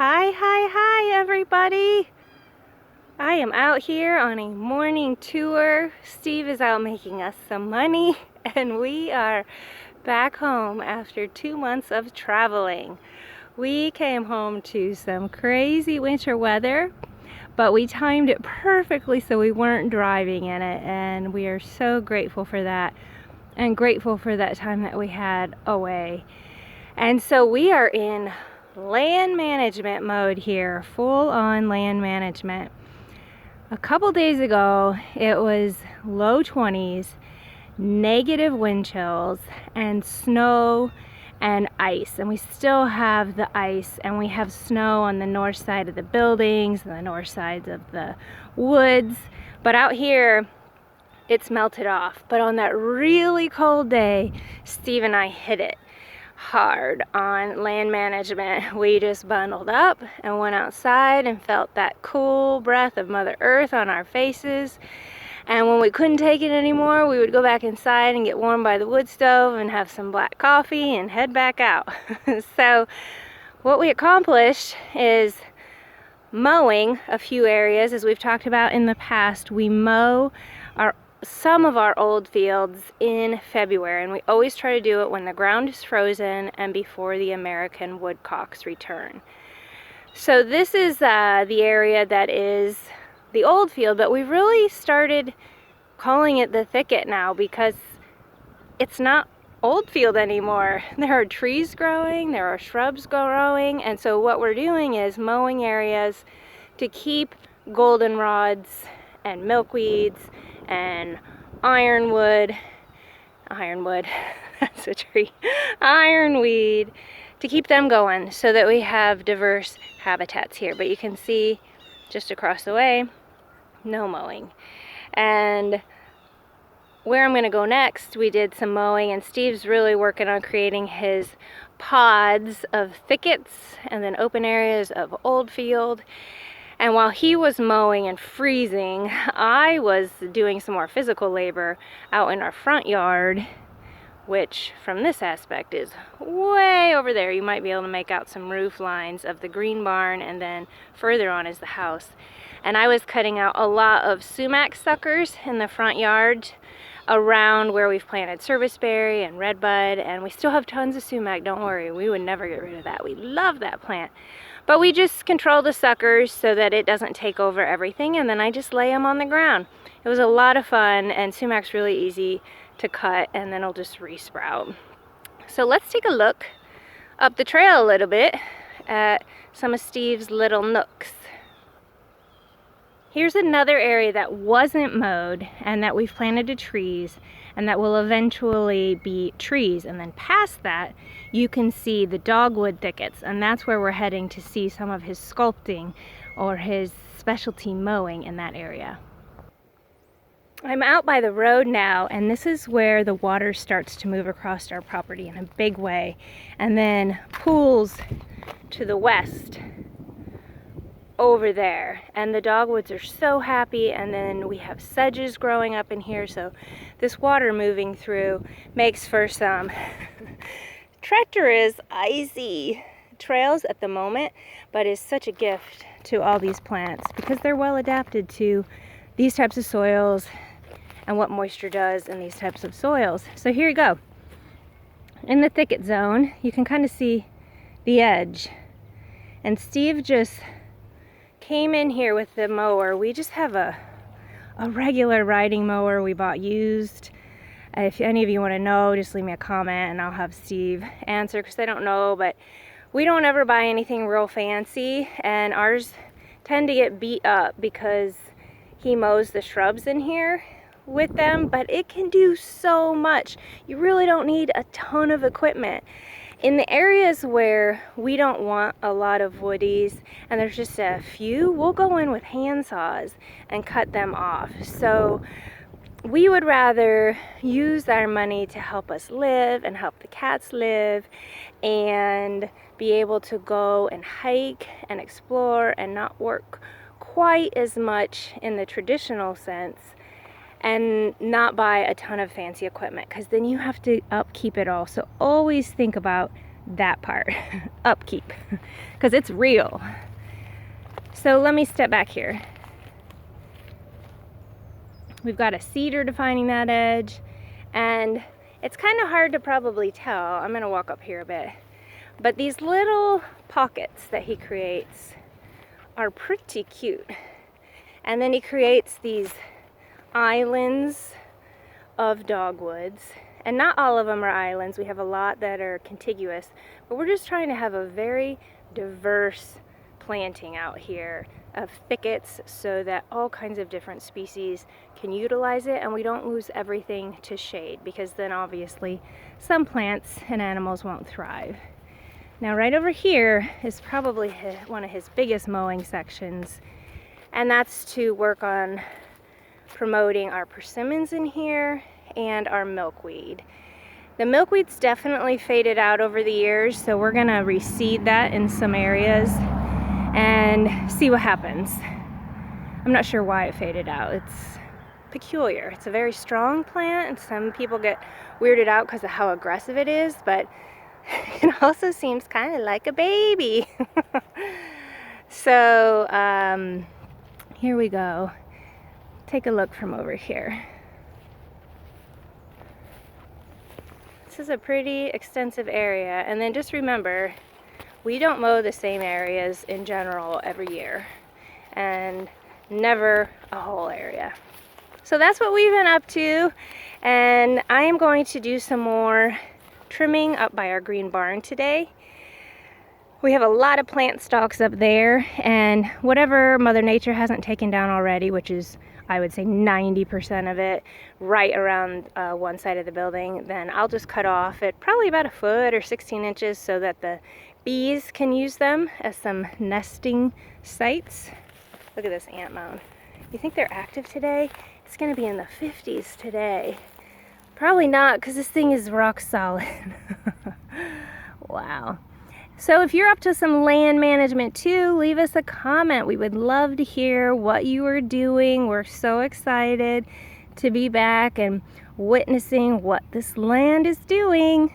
Hi, everybody. I am out here on a morning tour. Steve is out making us some money, and we are back home after 2 months of traveling. We came home to some crazy winter weather, but we timed it perfectly so we weren't driving in it, and we are so grateful for that, and grateful for that time that we had away. And so we are in land management mode here, full on land management. A couple days ago, it was low 20s, negative wind chills, and snow and ice. And we still have the ice, and we have snow on the north side of the buildings and the north sides of the woods. But out here, it's melted off. But on that really cold day, Steve and I hit it hard on land management. We just bundled up and went outside and felt that cool breath of Mother Earth on our faces. And when we couldn't take it anymore, we would go back inside and get warm by the wood stove and have some black coffee and head back out. So what we accomplished is mowing a few areas. As we've talked about in the past, we mow some of our old fields in February, and we always try to do it when the ground is frozen and before the American woodcocks return. So this is the area that is the old field, but we've really started calling it the thicket now because it's not old field anymore. There are trees growing, there are shrubs growing, and so what we're doing is mowing areas to keep goldenrods and milkweeds and ironwood, that's a tree, ironweed, to keep them going so that we have diverse habitats here. But you can see just across the way, no mowing. And where I'm gonna go next, we did some mowing, and Steve's really working on creating his pods of thickets and then open areas of old field. And while he was mowing and freezing, I was doing some more physical labor out in our front yard, which from this aspect is way over there. You might be able to make out some roof lines of the green barn, and then further on is the house. And I was cutting out a lot of sumac suckers in the front yard around where we've planted serviceberry and redbud, and we still have tons of sumac, don't worry. We would never get rid of that. We love that plant. But we just control the suckers so that it doesn't take over everything, and then I just lay them on the ground. It was a lot of fun, and sumac's really easy to cut, and then it'll just resprout. So let's take a look up the trail a little bit at some of Steve's little nooks. Here's another area that wasn't mowed and that we've planted to trees and that will eventually be trees. And then past that, you can see the dogwood thickets, and that's where we're heading to see some of his sculpting or his specialty mowing in that area. I'm out by the road now, and this is where the water starts to move across our property in a big way and then pools to the west over there, and the dogwoods are so happy, and then we have sedges growing up in here, so this water moving through makes for some treacherous, icy trails at the moment, but is such a gift to all these plants because they're well adapted to these types of soils and what moisture does in these types of soils. So here you go. In the thicket zone, you can kind of see the edge, and Steve just came in here with the mower. We just have a regular riding mower we bought used. If any of you want to know, just leave me a comment and I'll have Steve answer, because I don't know, but we don't ever buy anything real fancy, and ours tend to get beat up because he mows the shrubs in here with them, but it can do so much. You really don't need a ton of equipment. In the areas where we don't want a lot of woodies and there's just a few, we'll go in with hand saws and cut them off. So we would rather use our money to help us live and help the cats live and be able to go and hike and explore and not work quite as much in the traditional sense, and not buy a ton of fancy equipment, because then you have to upkeep it all. So always think about that part, upkeep, because it's real. So let me step back here. We've got a cedar defining that edge, and it's kind of hard to probably tell. I'm gonna walk up here a bit. But these little pockets that he creates are pretty cute. And then he creates these islands of dogwoods. And not all of them are islands. We have a lot that are contiguous. But we're just trying to have a very diverse planting out here of thickets so that all kinds of different species can utilize it and we don't lose everything to shade, because then obviously some plants and animals won't thrive. Now right over here is probably one of his biggest mowing sections, and that's to work on promoting our persimmons in here and our milkweed. The milkweed's definitely faded out over the years, so we're gonna reseed that in some areas and see what happens. I'm not sure why it faded out. It's peculiar. It's a very strong plant, and some people get weirded out because of how aggressive it is, but it also seems kind of like a baby. So here we go. Take a look from over here. This is a pretty extensive area, and then just remember, we don't mow the same areas in general every year, and never a whole area. So that's what we've been up to, and I am going to do some more trimming up by our green barn today. We have a lot of plant stalks up there, and whatever Mother Nature hasn't taken down already, which is, I would say, 90% of it, right around one side of the building, then I'll just cut off at probably about a foot or 16 inches so that the bees can use them as some nesting sites. Look at this ant mound. You think they're active today? It's gonna be in the 50s today. Probably not, because this thing is rock solid. Wow. So if you're up to some land management too, leave us a comment. We would love to hear what you are doing. We're so excited to be back and witnessing what this land is doing.